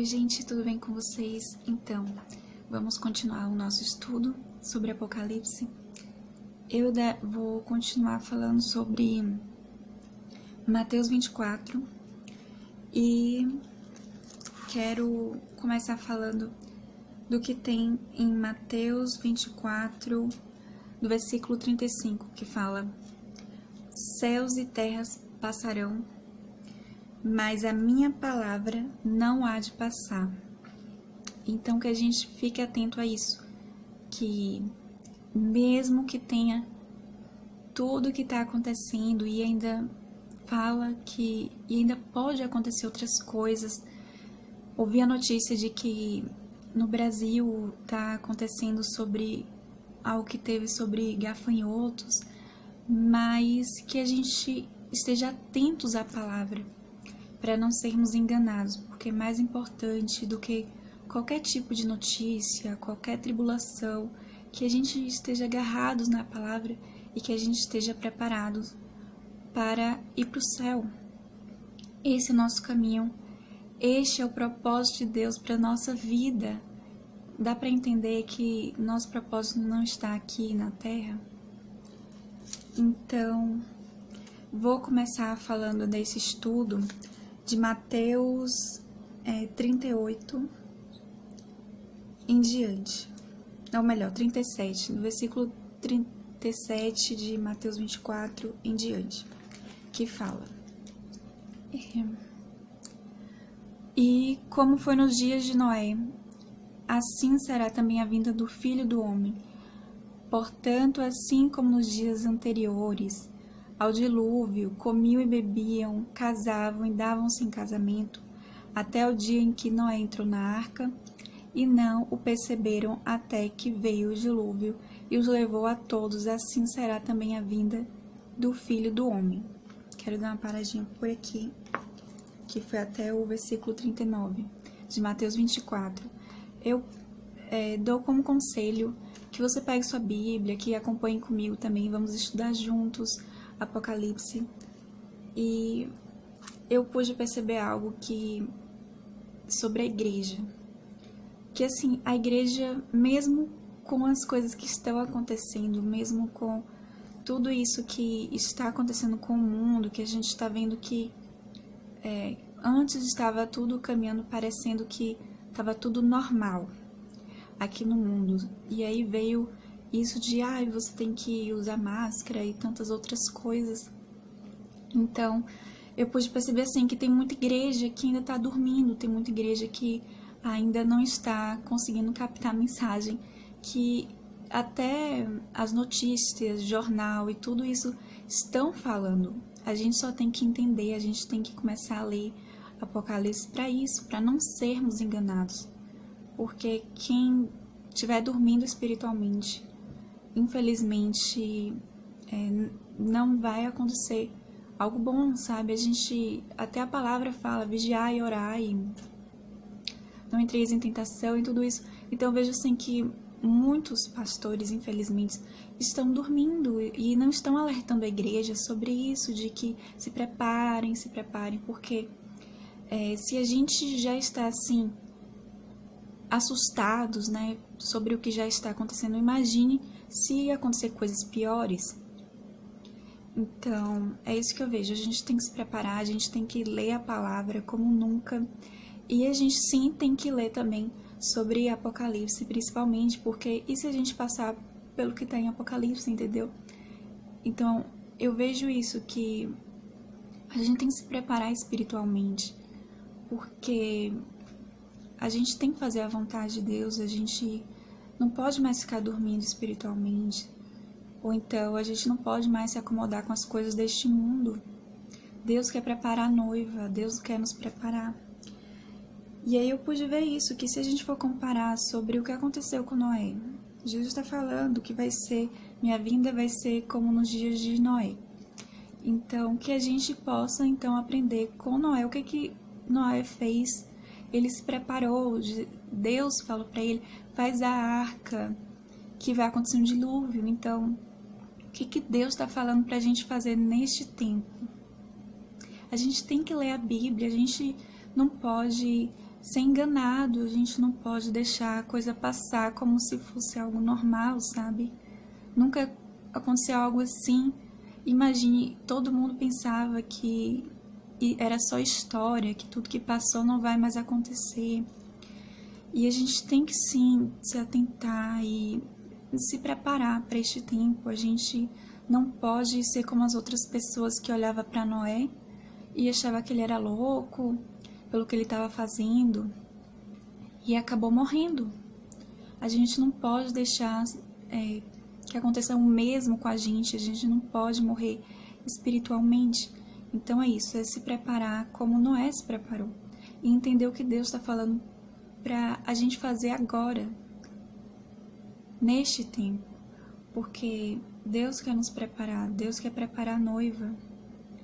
gente, tudo bem com vocês? Então, vamos continuar o nosso estudo sobre Apocalipse. Eu vou continuar falando sobre Mateus 24 e quero começar falando do que tem em Mateus 24, do versículo 35, que fala: céus e terras passarão, mas a minha palavra não há de passar. Então que a gente fique atento a isso, que mesmo que tenha tudo que está acontecendo e ainda fala que e ainda pode acontecer outras coisas. Ouvi a notícia de que no Brasil está acontecendo sobre algo que teve sobre gafanhotos, mas que a gente esteja atentos à palavra, para não sermos enganados, porque é mais importante do que qualquer tipo de notícia, qualquer tribulação, que a gente esteja agarrados na palavra e que a gente esteja preparados para ir para o céu. Esse é o nosso caminho, este é o propósito de Deus para a nossa vida. Dá para entender que nosso propósito não está aqui na terra? Então, vou começar falando desse estudo de Mateus 38 em diante. Ou melhor, 37, no versículo 37 de Mateus 24 em diante, que fala: E como foi nos dias de Noé, assim será também a vinda do Filho do Homem. Portanto, assim como nos dias anteriores ao dilúvio, comiam e bebiam, casavam e davam-se em casamento, até o dia em que Noé entrou na arca, e não o perceberam até que veio o dilúvio e os levou a todos. Assim será também a vinda do Filho do Homem. Quero dar uma paradinha por aqui, que foi até o versículo 39 de Mateus 24. Eu dou como conselho que você pegue sua Bíblia, que acompanhe comigo também, vamos estudar juntos Apocalipse. E eu pude perceber algo sobre a igreja, que assim, a igreja, mesmo com as coisas que estão acontecendo, mesmo com tudo isso que está acontecendo com o mundo, que a gente está vendo que antes estava tudo caminhando, parecendo que estava tudo normal aqui no mundo, e aí veio isso de você tem que usar máscara e tantas outras coisas. Então eu pude perceber assim que tem muita igreja que ainda está dormindo, tem muita igreja que ainda não está conseguindo captar a mensagem, que até as notícias, jornal e tudo isso estão falando. A gente só tem que entender, a gente tem que começar a ler Apocalipse para isso, para não sermos enganados. Porque quem estiver dormindo espiritualmente, infelizmente, não vai acontecer algo bom, sabe? Até a palavra fala, vigiar e orar, e não entreis em tentação e tudo isso. Então eu vejo assim que muitos pastores, infelizmente, estão dormindo e não estão alertando a igreja sobre isso, de que se preparem, porque se a gente já está assim assustados, né, sobre o que já está acontecendo, imagine se acontecer coisas piores. Então, é isso que eu vejo, a gente tem que se preparar, a gente tem que ler a palavra como nunca, e a gente sim tem que ler também sobre Apocalipse, principalmente, porque e se a gente passar pelo que está em Apocalipse, entendeu? Então, eu vejo isso, que a gente tem que se preparar espiritualmente, porque a gente tem que fazer a vontade de Deus, a gente não pode mais ficar dormindo espiritualmente, ou então a gente não pode mais se acomodar com as coisas deste mundo. Deus quer preparar a noiva, Deus quer nos preparar. E aí eu pude ver isso, que se a gente for comparar sobre o que aconteceu com Noé, Jesus está falando que minha vinda vai ser como nos dias de Noé. Então, que a gente possa então aprender com Noé, o que Noé fez. Ele se preparou, Deus falou para ele, faz a arca, que vai acontecer um dilúvio. Então, o que Deus está falando para a gente fazer neste tempo? A gente tem que ler a Bíblia, a gente não pode ser enganado, a gente não pode deixar a coisa passar como se fosse algo normal, sabe? Nunca aconteceu algo assim. Imagine, todo mundo pensava que era só história, que tudo que passou não vai mais acontecer. E a gente tem que sim se atentar e se preparar para este tempo. A gente não pode ser como as outras pessoas que olhavam para Noé e achava que ele era louco pelo que ele estava fazendo e acabou morrendo. A gente não pode deixar que aconteça o mesmo com a gente não pode morrer espiritualmente. Então é isso, é se preparar como Noé se preparou e entender o que Deus está falando para a gente fazer agora, neste tempo, porque Deus quer nos preparar, Deus quer preparar a noiva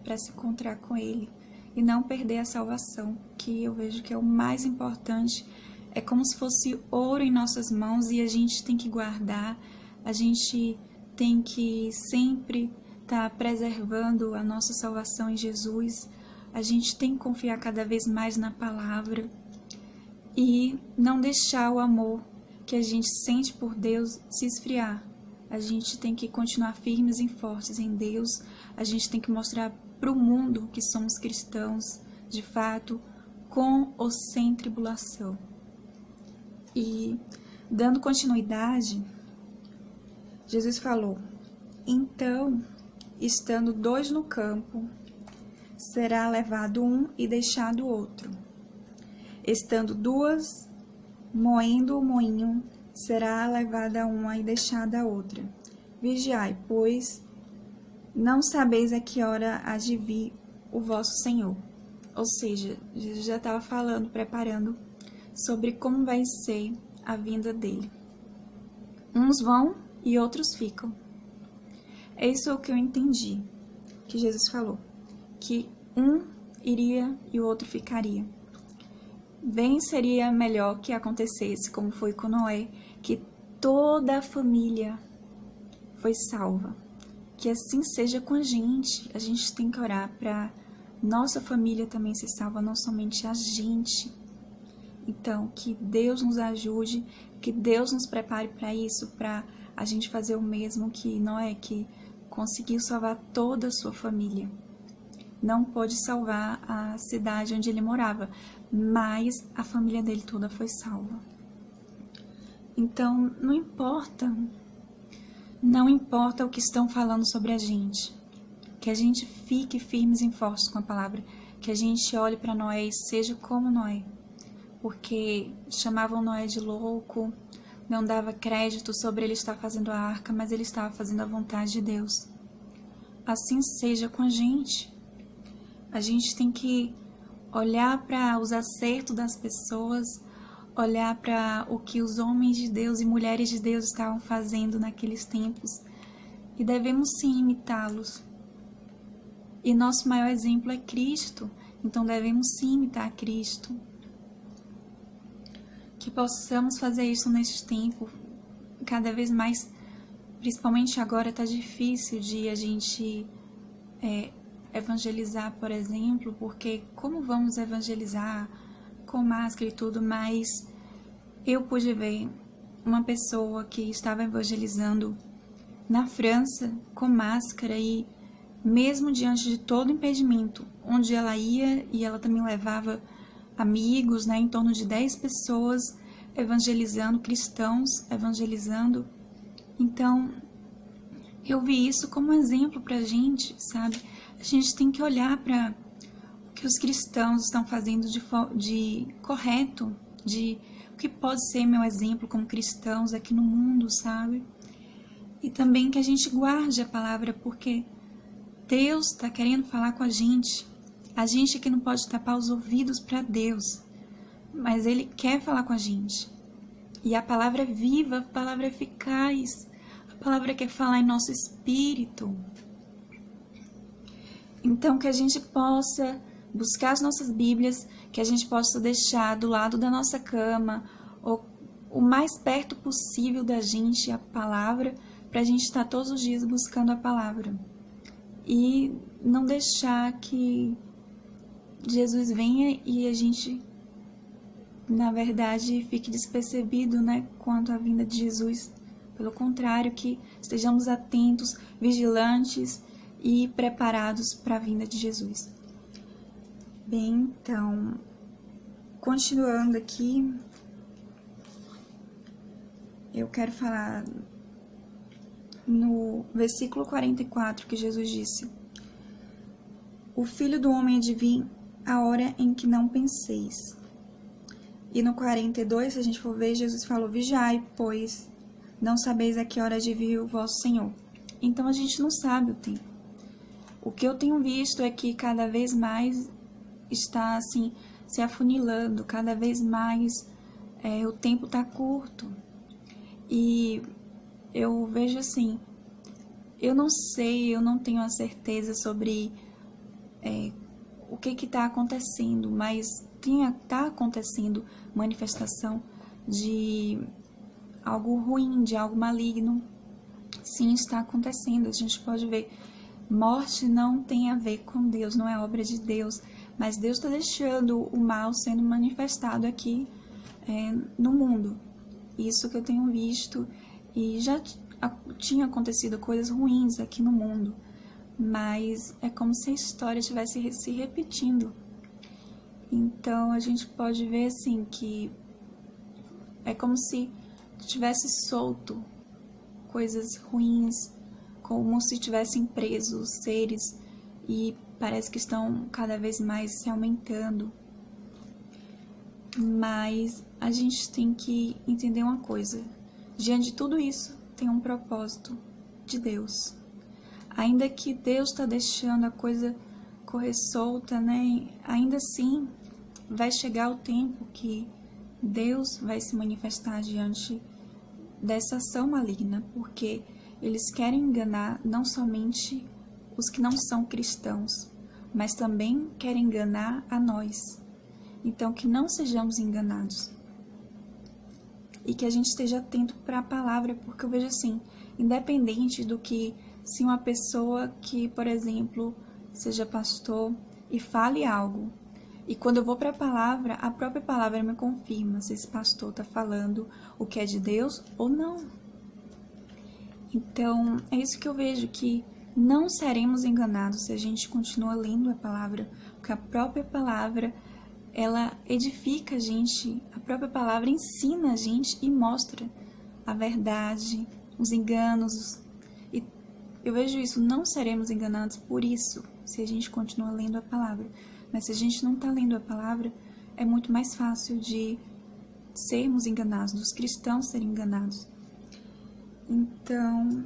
para se encontrar com Ele e não perder a salvação, que eu vejo que é o mais importante. É como se fosse ouro em nossas mãos e a gente tem que guardar, a gente tem que sempre estar preservando a nossa salvação em Jesus, a gente tem que confiar cada vez mais na palavra e não deixar o amor que a gente sente por Deus se esfriar. A gente tem que continuar firmes e fortes em Deus, a gente tem que mostrar para o mundo que somos cristãos, de fato, com ou sem tribulação. E, dando continuidade, Jesus falou: então, estando 2 no campo, será levado um e deixado outro. Estando 2 moendo o moinho, será levada uma e deixada a outra. Vigiai, pois não sabeis a que hora há de vir o vosso Senhor. Ou seja, Jesus já estava falando, preparando sobre como vai ser a vinda dele. Uns vão e outros ficam. É isso que eu entendi, que Jesus falou, que um iria e o outro ficaria. Bem seria melhor que acontecesse, como foi com Noé, que toda a família foi salva. Que assim seja com a gente tem que orar para nossa família também ser salva, não somente a gente. Então, que Deus nos ajude, que Deus nos prepare para isso, para a gente fazer o mesmo que Noé, que conseguiu salvar toda a sua família. Não pôde salvar a cidade onde ele morava, mas a família dele toda foi salva. Então, não importa o que estão falando sobre a gente, que a gente fique firmes e fortes com a palavra, que a gente olhe para Noé e seja como Noé, porque chamavam Noé de louco, não dava crédito sobre ele estar fazendo a arca, mas ele estava fazendo a vontade de Deus. Assim seja com a gente. A gente tem que olhar para os acertos das pessoas, olhar para o que os homens de Deus e mulheres de Deus estavam fazendo naqueles tempos e devemos sim imitá-los. E nosso maior exemplo é Cristo, então devemos sim imitar Cristo. Que possamos fazer isso neste tempo, cada vez mais, principalmente agora está difícil de a gente evangelizar, por exemplo, porque como vamos evangelizar com máscara e tudo, mas eu pude ver uma pessoa que estava evangelizando na França com máscara e mesmo diante de todo impedimento, onde ela ia e ela também levava amigos, em torno de 10 pessoas evangelizando, cristãos evangelizando. Então, eu vi isso como um exemplo pra gente, sabe? A gente tem que olhar para o que os cristãos estão fazendo de correto, de o que pode ser meu exemplo como cristãos aqui no mundo, sabe? E também que a gente guarde a palavra, porque Deus está querendo falar com a gente que não pode tapar os ouvidos para Deus, mas Ele quer falar com a gente. E a palavra é viva, a palavra é eficaz, a palavra quer falar em nosso espírito. Então, que a gente possa buscar as nossas Bíblias, que a gente possa deixar do lado da nossa cama, ou o mais perto possível da gente a palavra, para a gente estar todos os dias buscando a palavra. E não deixar que Jesus venha e a gente na verdade, fique despercebido, né, quanto à vinda de Jesus. Pelo contrário, que estejamos atentos, vigilantes e preparados para a vinda de Jesus. Bem, então, continuando aqui, eu quero falar no versículo 44 que Jesus disse: o Filho do Homem há de vir a hora em que não penseis. E no 42, se a gente for ver, Jesus falou: vigiai, pois não sabeis a que hora de vir o vosso Senhor. Então a gente não sabe o tempo. O que eu tenho visto é que cada vez mais está assim se afunilando, cada vez mais o tempo está curto. E eu vejo assim, eu não sei, eu não tenho a certeza sobre o que está acontecendo, mas está acontecendo manifestação de algo ruim, de algo maligno. Sim, está acontecendo. A gente pode ver, morte não tem a ver com Deus, não é obra de Deus, mas Deus está deixando o mal sendo manifestado aqui no mundo. Isso que eu tenho visto, e já tinha acontecido coisas ruins aqui no mundo, mas é como se a história estivesse se repetindo. Então a gente pode ver assim que é como se tivesse solto coisas ruins, como se tivessem presos seres, e parece que estão cada vez mais se aumentando. Mas a gente tem que entender uma coisa: diante de tudo isso tem um propósito de Deus. Ainda que Deus está deixando a coisa correr solta, né? Ainda assim vai chegar o tempo que Deus vai se manifestar diante dessa ação maligna, porque eles querem enganar não somente os que não são cristãos, mas também querem enganar a nós. Então, que não sejamos enganados e que a gente esteja atento para a palavra, porque eu vejo assim, independente do que, se uma pessoa que, por exemplo, seja pastor e fale algo, e quando eu vou para a própria palavra me confirma se esse pastor está falando o que é de Deus ou não. Então, é isso que eu vejo, que não seremos enganados se a gente continua lendo a palavra, porque a própria palavra, ela edifica a gente, a própria palavra ensina a gente e mostra a verdade, os enganos. E eu vejo isso, não seremos enganados por isso, se a gente continua lendo a palavra. Mas se a gente não está lendo a palavra, é muito mais fácil de sermos enganados, dos cristãos serem enganados. Então,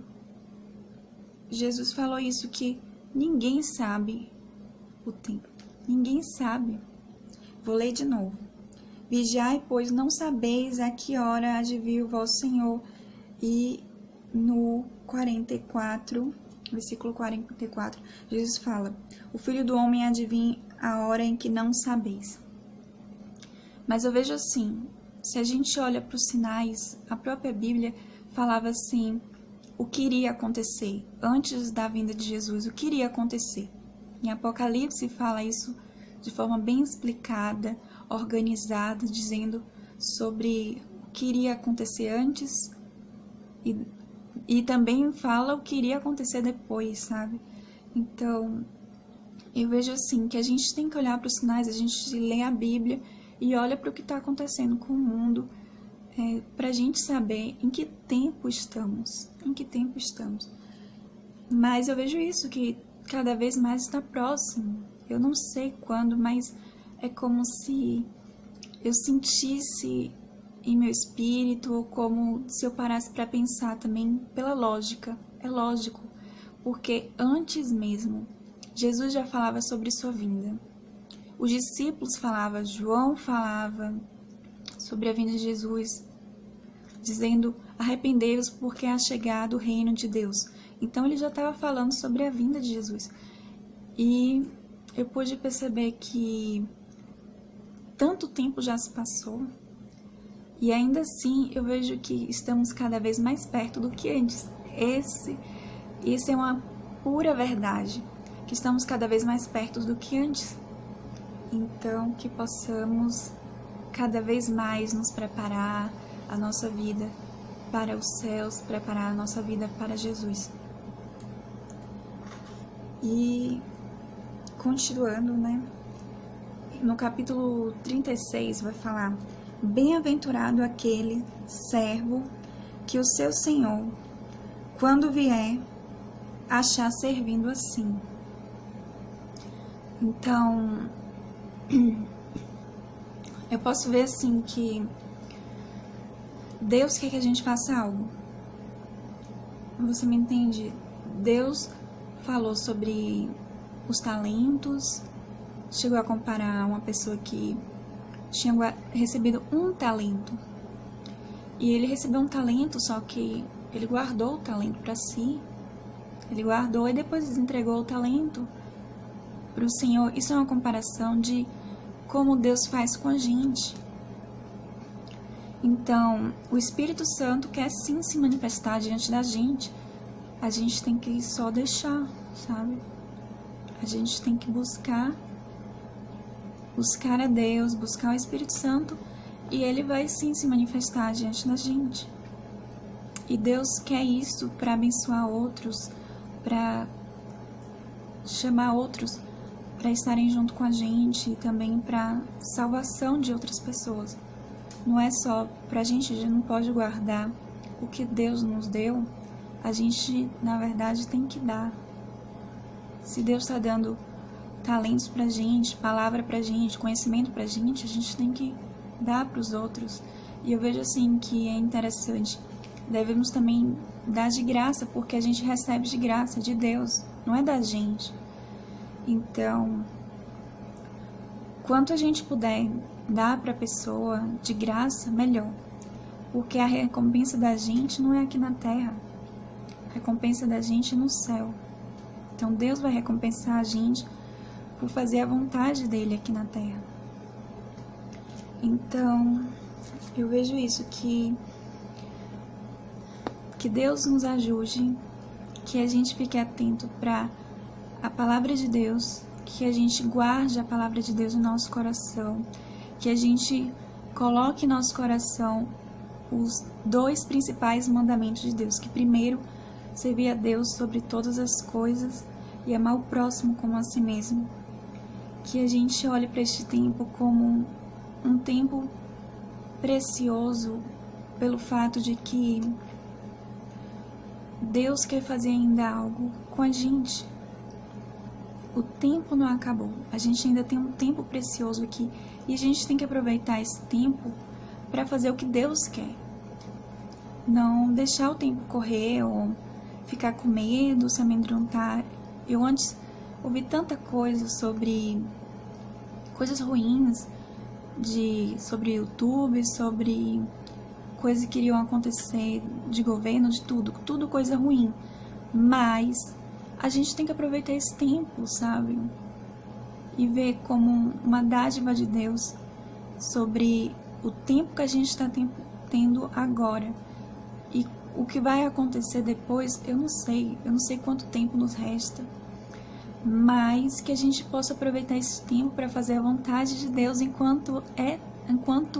Jesus falou isso, que ninguém sabe o tempo. Ninguém sabe. Vou ler de novo. Vigiai, pois não sabeis a que hora há de vir o vosso Senhor. E no 44, versículo 44, Jesus fala: o Filho do Homem há de vir a hora em que não sabeis. Mas eu vejo assim, se a gente olha para os sinais, a própria Bíblia falava assim, o que iria acontecer antes da vinda de Jesus, o que iria acontecer. Em Apocalipse fala isso de forma bem explicada, organizada, dizendo sobre o que iria acontecer antes e também fala o que iria acontecer depois, sabe? Então, eu vejo assim, que a gente tem que olhar para os sinais, a gente lê a Bíblia e olha para o que está acontecendo com o mundo, para a gente saber em que tempo estamos, Mas eu vejo isso, que cada vez mais está próximo. Eu não sei quando, mas é como se eu sentisse em meu espírito, ou como se eu parasse para pensar também pela lógica. É lógico, porque antes mesmo Jesus já falava sobre sua vinda. Os discípulos falavam, João falava sobre a vinda de Jesus, dizendo: arrependei-vos porque é chegado o reino de Deus. Então ele já estava falando sobre a vinda de Jesus. E eu pude perceber que tanto tempo já se passou, e ainda assim eu vejo que estamos cada vez mais perto do que antes. Isso é uma pura verdade, que estamos cada vez mais perto do que antes. Então, que possamos cada vez mais nos preparar a nossa vida para os céus, preparar a nossa vida para Jesus. E continuando, né? No capítulo 36 vai falar: bem-aventurado aquele servo que o seu Senhor, quando vier, achar servindo assim. Então, eu posso ver assim que Deus quer que a gente faça algo. Você me entende? Deus falou sobre os talentos, chegou a comparar uma pessoa que tinha recebido um talento. E ele recebeu um talento, só que ele guardou o talento para si. Ele guardou e depois entregou o talento para o Senhor. Isso é uma comparação de como Deus faz com a gente. Então, o Espírito Santo quer sim se manifestar diante da gente. A gente tem que só deixar, sabe? A gente tem que buscar a Deus, buscar o Espírito Santo, e Ele vai sim se manifestar diante da gente. E Deus quer isso para abençoar outros, para chamar outros para estarem junto com a gente, e também para salvação de outras pessoas. Não é só para a gente não pode guardar o que Deus nos deu, a gente, na verdade, tem que dar. Se Deus está dando talentos pra gente, palavra pra gente, conhecimento pra gente, a gente tem que dar pros outros. E eu vejo assim que é interessante. Devemos também dar de graça, porque a gente recebe de graça de Deus, não é da gente. Então, quanto a gente puder dar pra pessoa de graça, melhor. Porque a recompensa da gente não é aqui na terra. A recompensa da gente é no céu. Então Deus vai recompensar a gente por fazer a vontade dele aqui na terra. Então, eu vejo isso, que Deus nos ajude, que a gente fique atento para a palavra de Deus, que a gente guarde a palavra de Deus no nosso coração, que a gente coloque em nosso coração os 2 principais mandamentos de Deus, que primeiro, servir a Deus sobre todas as coisas e amar o próximo como a si mesmo. Que a gente olhe para este tempo como um tempo precioso, pelo fato de que Deus quer fazer ainda algo com a gente. O tempo não acabou, a gente ainda tem um tempo precioso aqui, e a gente tem que aproveitar esse tempo para fazer o que Deus quer. Não deixar o tempo correr ou ficar com medo, se amedrontar. Eu antes ouvi tanta coisa sobre coisas ruins, sobre YouTube, sobre coisas que iriam acontecer de governo, de tudo coisa ruim. Mas a gente tem que aproveitar esse tempo, sabe? E ver como uma dádiva de Deus sobre o tempo que a gente está tendo agora. E o que vai acontecer depois, eu não sei quanto tempo nos resta, mas que a gente possa aproveitar esse tempo para fazer a vontade de Deus enquanto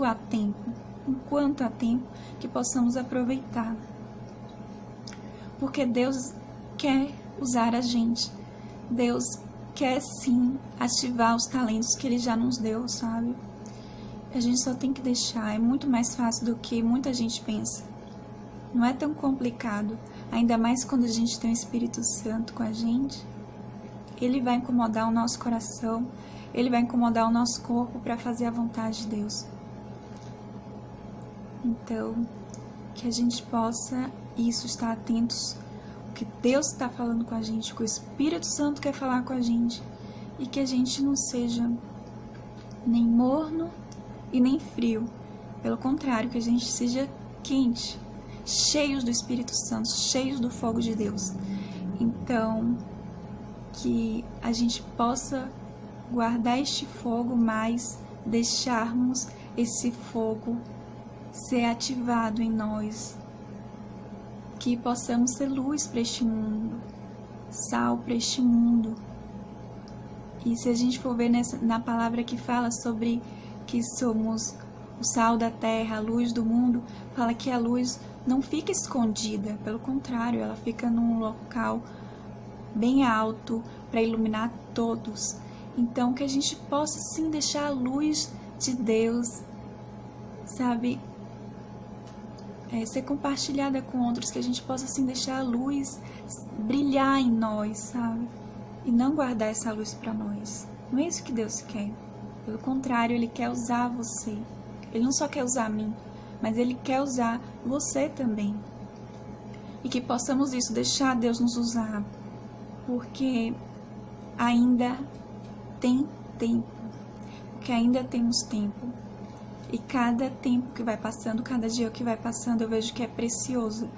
há tempo, que possamos aproveitar. Porque Deus quer usar a gente, Deus quer sim ativar os talentos que Ele já nos deu, sabe? A gente só tem que deixar, é muito mais fácil do que muita gente pensa. Não é tão complicado, ainda mais quando a gente tem o Espírito Santo com a gente. Ele vai incomodar o nosso coração, Ele vai incomodar o nosso corpo para fazer a vontade de Deus. Então, que a gente possa estar atentos ao que Deus está falando com a gente, que o Espírito Santo quer falar com a gente, e que a gente não seja nem morno e nem frio. Pelo contrário, que a gente seja quente, cheios do Espírito Santo, cheios do fogo de Deus. Então, que a gente possa guardar este fogo, mas deixarmos esse fogo ser ativado em nós. Que possamos ser luz para este mundo, sal para este mundo. E se a gente for ver na palavra que fala sobre que somos o sal da terra, a luz do mundo, fala que a luz não fica escondida, pelo contrário, ela fica num local bem alto para iluminar todos. Então, que a gente possa sim deixar a luz de Deus, sabe, ser compartilhada com outros, que a gente possa assim deixar a luz brilhar em nós, sabe? E não guardar essa luz para nós. Não é isso que Deus quer. Pelo contrário, Ele quer usar você. Ele não só quer usar a mim, mas Ele quer usar você também. E que possamos isso, deixar Deus nos usar, porque ainda tem tempo, porque ainda temos tempo. E cada tempo que vai passando, cada dia que vai passando, eu vejo que é precioso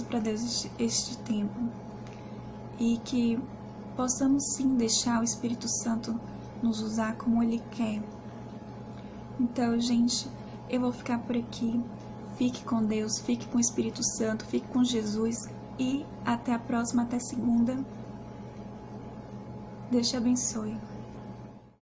para Deus este tempo. E que possamos sim deixar o Espírito Santo nos usar como Ele quer. Então, gente, eu vou ficar por aqui. Fique com Deus, fique com o Espírito Santo, fique com Jesus e até a próxima, até segunda. Deus te abençoe.